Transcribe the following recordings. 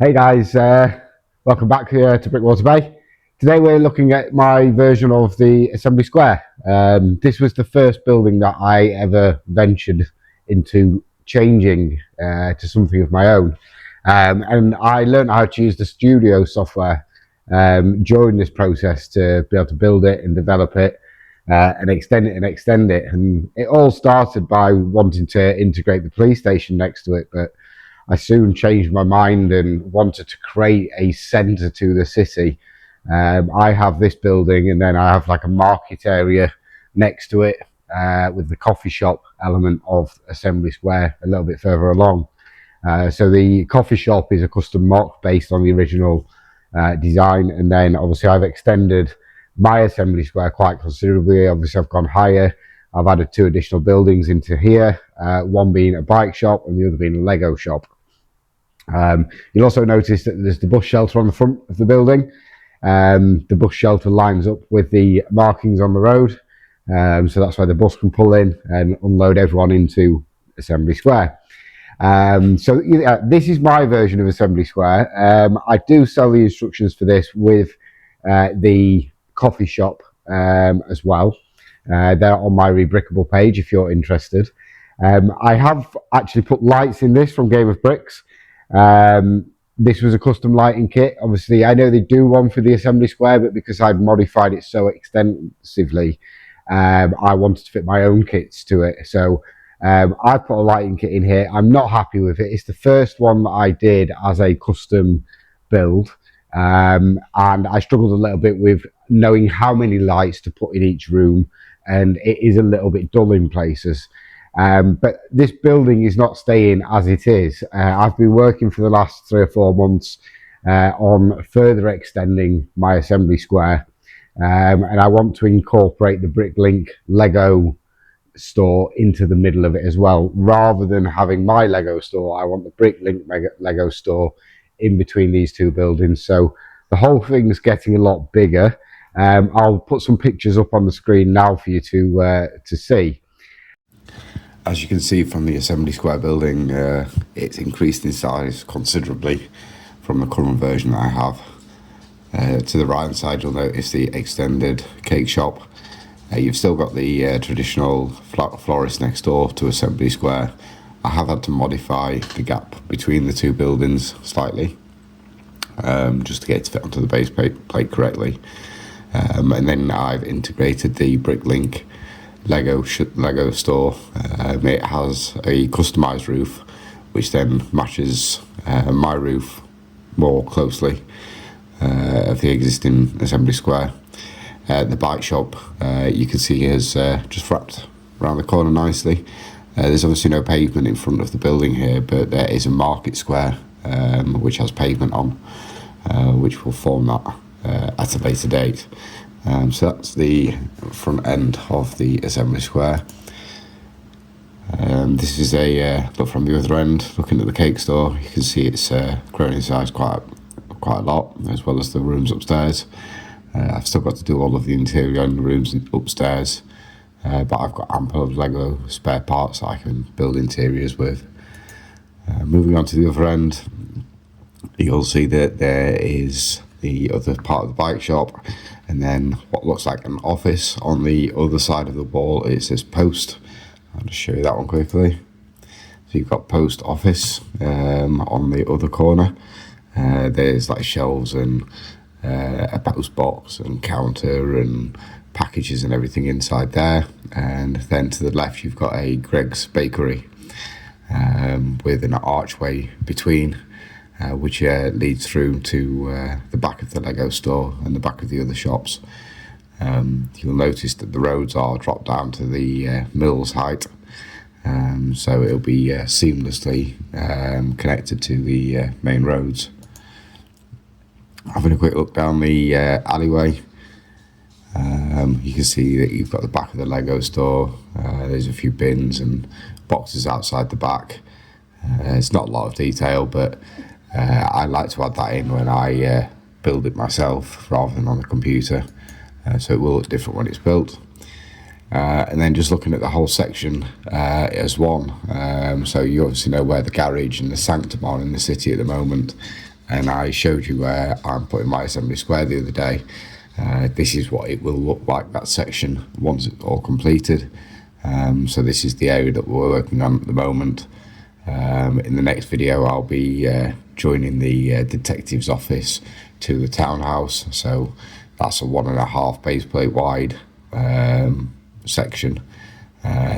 Hey guys, welcome back here to Brickwater Bay. Today we're looking at my version of the Assembly Square. This was the first building that I ever ventured into changing to something of my own. And I learned how to use the Studio software during this process to be able to build it and develop it and extend it and extend it. And it all started by wanting to integrate the police station next to it, but I soon changed my mind and wanted to create a centre to the city. I have this building, and then I have like a market area next to it with the coffee shop element of Assembly Square a little bit further along. So the coffee shop is a custom mock based on the original design, and then obviously I've extended my Assembly Square quite considerably. Obviously I've gone higher. I've added two additional buildings into here, one being a bike shop and the other being a Lego shop. You'll also notice that there's the bus shelter on the front of the building. The bus shelter lines up with the markings on the road, so that's why the bus can pull in and unload everyone into Assembly Square. So this is my version of Assembly Square. I do sell the instructions for this with the coffee shop as well. They're on my Rebrickable page if you're interested. I have actually put lights in this from Game of Bricks. This was a custom lighting kit. Obviously, I know they do one for the Assembly Square, but because I'd modified it so extensively, I wanted to fit my own kits to it. So I put a lighting kit in here. I'm not happy with it. It's the first one that I did as a custom build. And I struggled a little bit with knowing how many lights to put in each room, and it is a little bit dull in places. But this building is not staying as it is. I've been working for the last 3 or 4 months on further extending my Assembly Square, and I want to incorporate the Bricklink Lego store into the middle of it as well. Rather than having my Lego store, I want the Bricklink Lego store in between these two buildings. So the whole thing's getting a lot bigger. I'll put some pictures up on the screen now for you to see. As you can see from the Assembly Square building, it's increased in size considerably from the current version that I have. To the right hand side, you'll notice the extended cake shop. You've still got the traditional florist next door to Assembly Square. I have had to modify the gap between the two buildings slightly, just to get it to fit onto the base plate correctly. And then I've integrated the Bricklink Lego store. It has a customized roof, which then matches my roof more closely of the existing Assembly Square. The bike shop, you can see, is just wrapped around the corner nicely. There's obviously no pavement in front of the building here, but there is a market square which has pavement on, which will form that at a later date. So that's the front end of the Assembly Square. This is a look from the other end, looking at the cake store. You can see it's grown in size quite a lot, as well as the rooms upstairs. I've still got to do all of the interior and the rooms upstairs, but I've got ample of Lego spare parts that I can build interiors with. Moving on to the other end, you'll see that there is the other part of the bike shop, and then what looks like an office on the other side of the wall. It says post. I'll just show you that one quickly. So you've got post office on the other corner. There's like shelves and a post box and counter and packages and everything inside there. And then to the left you've got a Greggs Bakery with an archway between, which leads through to the back of the Lego store and the back of the other shops. You'll notice that the roads are dropped down to the mill's height, so it'll be seamlessly connected to the main roads. Having a quick look down the alleyway, you can see that you've got the back of the Lego store. There's a few bins and boxes outside the back. It's not a lot of detail, but I like to add that in when I build it myself rather than on the computer, so it will look different when it's built. And then just looking at the whole section as one, so you obviously know where the garage and the sanctum are in the city at the moment. and I showed you where I'm putting my assembly square the other day. This is what it will look like, that section, once it's all completed. So this is the area that we're working on at the moment. In the next video I'll be joining the detective's office to the townhouse, so that's a 1.5 base plate wide section,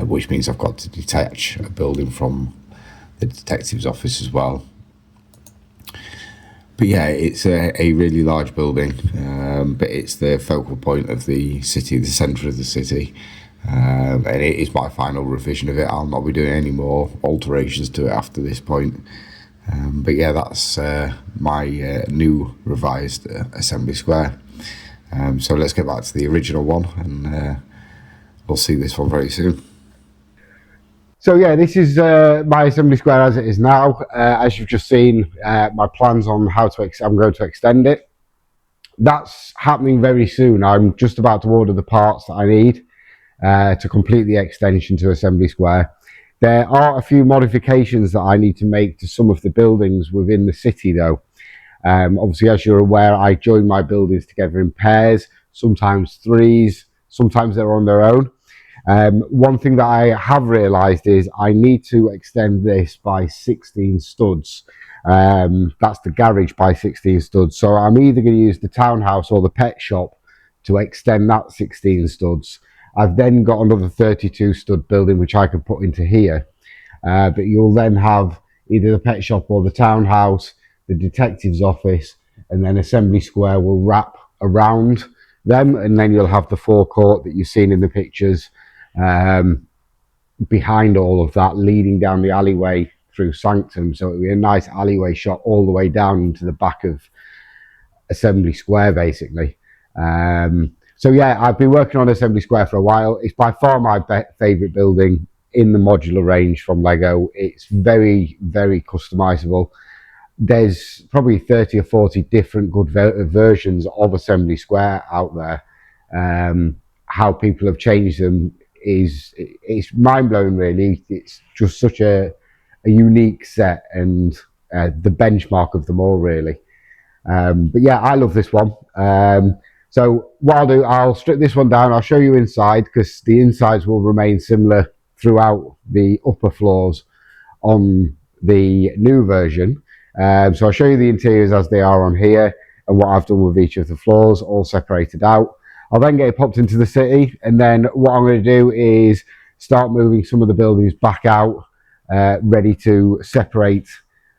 which means I've got to detach a building from the detective's office as well. But yeah, it's a really large building, but it's the focal point of the city, the centre of the city, and it is my final revision of it. I'll not be doing any more alterations to it after this point. But yeah, that's my new revised assembly square. So let's get back to the original one, and we'll see this one very soon. So yeah, this is my assembly square as it is now. As you've just seen, my plans on how I'm going to extend it. That's happening very soon. I'm just about to order the parts that I need to complete the extension to assembly square. There are a few modifications that I need to make to some of the buildings within the city though. Obviously, as you're aware, I join my buildings together in pairs, sometimes threes, sometimes they're on their own. One thing that I have realised is I need to extend this by 16 studs. That's the garage by 16 studs. So I'm either going to use the townhouse or the pet shop to extend that 16 studs. I've then got another 32 stud building which I can put into here. But you'll then have either the pet shop or the townhouse, the detective's office, and then assembly square will wrap around them, and then you'll have the forecourt that you've seen in the pictures behind all of that, leading down the alleyway through Sanctum. So it'll be a nice alleyway shot all the way down into the back of assembly square basically. So yeah, I've been working on assembly square for a while. It's by far my favorite building in the modular range from Lego. It's very, very customizable. There's probably 30 or 40 different good versions of assembly square out there. How people have changed them it's mind-blowing really. It's just such a unique set, and the benchmark of them all really. But yeah, I love this one. So what I'll do, I'll strip this one down. I'll show you inside, because the insides will remain similar throughout the upper floors on the new version. So I'll show you the interiors as they are on here, and what I've done with each of the floors, all separated out. I'll then get it popped into the city, and then what I'm going to do is start moving some of the buildings back out, ready to separate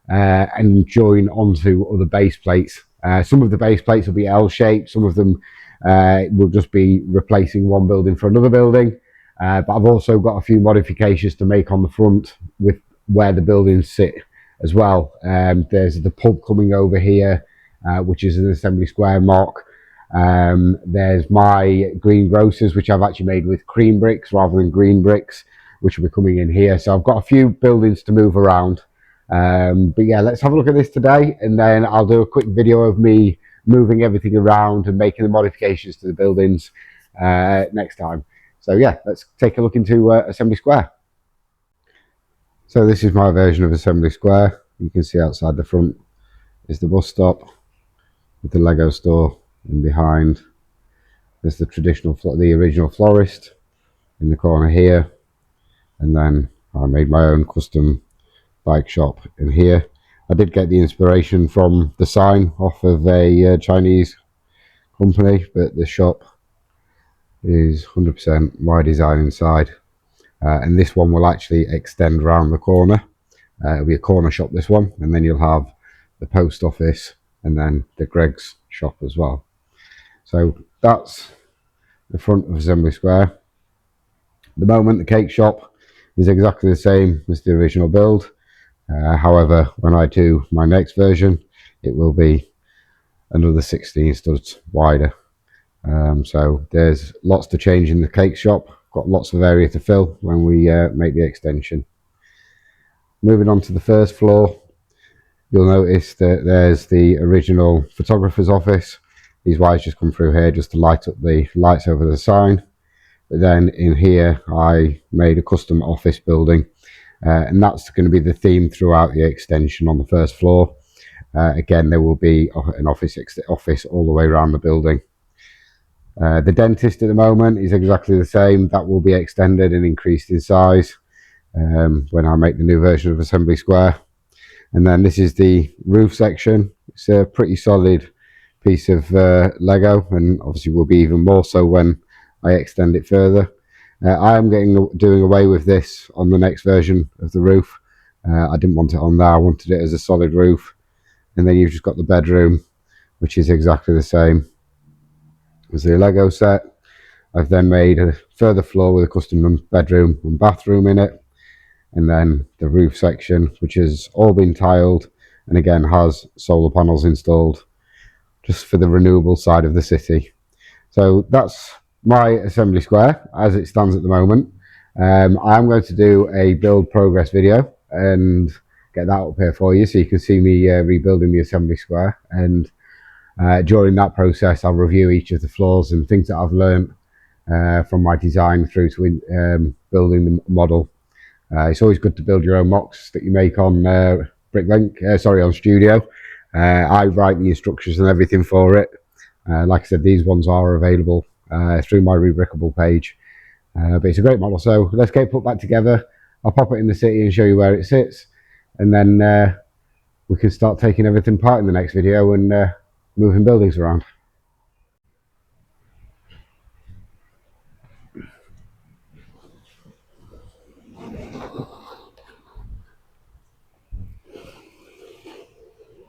and join onto other base plates. Some of the base plates will be L-shaped, some of them will just be replacing one building for another building. But I've also got a few modifications to make on the front with where the buildings sit as well. There's the pub coming over here, which is an assembly square mock. There's my green grocers, which I've actually made with cream bricks rather than green bricks, which will be coming in here. So I've got a few buildings to move around. But yeah, let's have a look at this today, and then I'll do a quick video of me moving everything around and making the modifications to the buildings next time. So yeah, let's take a look into assembly square. So this is my version of assembly square. You can see outside the front is the bus stop with the Lego store, and behind there's the original florist in the corner here, and then I made my own custom bike shop in here. I did get the inspiration from the sign off of a Chinese company, but the shop is 100% my design inside. And this one will actually extend around the corner. It'll be a corner shop, this one, and then you'll have the post office and then the Greggs shop as well. So that's the front of assembly square. At the moment, the cake shop is exactly the same as the original build. However, when I do my next version, it will be another 16 studs wider. So there's lots to change in the cake shop. Got lots of area to fill when we make the extension. Moving on to the first floor, you'll notice that there's the original photographer's office. These wires just come through here just to light up the lights over the sign. But then in here, I made a custom office building, and that's going to be the theme throughout the extension on the first floor. Again, there will be an office all the way around the building. The dentist at the moment is exactly the same. That will be extended and increased in size when I make the new version of Assembly Square. And then this is the roof section. It's a pretty solid piece of Lego, and obviously will be even more so when I extend it further. I am doing away with this on the next version of the roof. I didn't want it on there. I wanted it as a solid roof. And then you've just got the bedroom, which is exactly the same as the Lego set. I've then made a further floor with a custom bedroom and bathroom in it. And then the roof section, which has all been tiled and again has solar panels installed just for the renewable side of the city. So that's my Assembly Square as it stands at the moment. I am going to do a build progress video and get that up here for you so you can see me rebuilding the Assembly Square. And during that process, I'll review each of the floors and things that I've learned from my design through to building the model. It's always good to build your own mocks that you make on on Studio. I write the instructions and everything for it. Like I said, these ones are available through my Rebrickable page. But it's a great model, so let's get it put back together. I'll pop it in the city and show you where it sits, and then we can start taking everything apart in the next video and moving buildings around.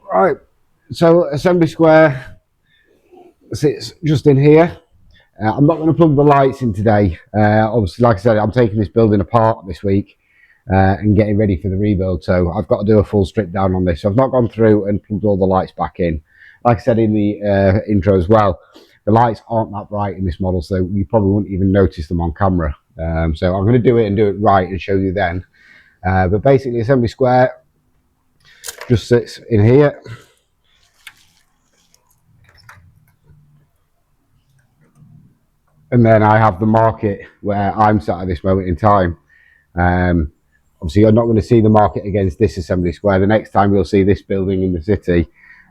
Right, so Assembly Square sits just in here. I'm not going to plug the lights in today. Obviously, like I said, I'm taking this building apart this week and getting ready for the rebuild. So I've got to do a full strip down on this. So I've not gone through and plugged all the lights back in. Like I said in the intro as well, the lights aren't that bright in this model, so you probably wouldn't even notice them on camera. So I'm going to do it and do it right and show you then. But basically, Assembly Square just sits in here. And then I have the market where I'm sat at this moment in time. Obviously, you're not going to see the market against this Assembly Square. The next time you'll see this building in the city,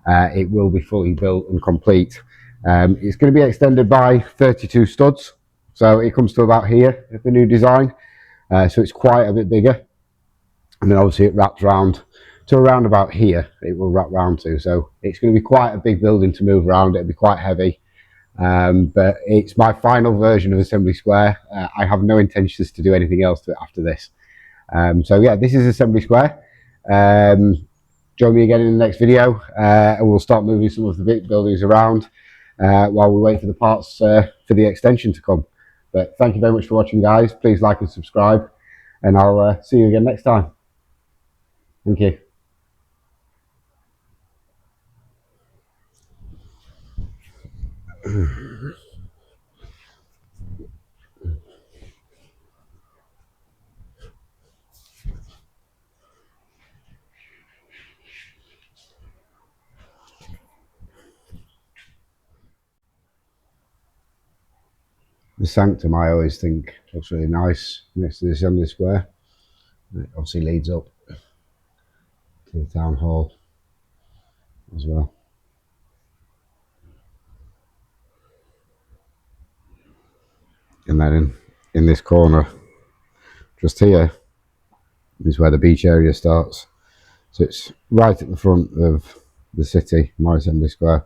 it will be fully built and complete. It's going to be extended by 32 studs. So it comes to about here at the new design. So it's quite a bit bigger. And then obviously it wraps round to around about here. It will wrap round to. So it's going to be quite a big building to move around. It'll be quite heavy. But it's my final version of Assembly Square. I have no intentions to do anything else to it after this. So yeah, this is Assembly Square. Join me again in the next video and we'll start moving some of the big buildings around while we wait for the parts for the extension to come. But thank you very much for watching, guys. Please like and subscribe, and I'll see you again next time. Thank you. The sanctum, I always think, looks really nice next to the Assembly Square. It obviously leads up to the town hall as well. And then in this corner, just here, is where the beach area starts. So it's right at the front of the city, my Assembly Square.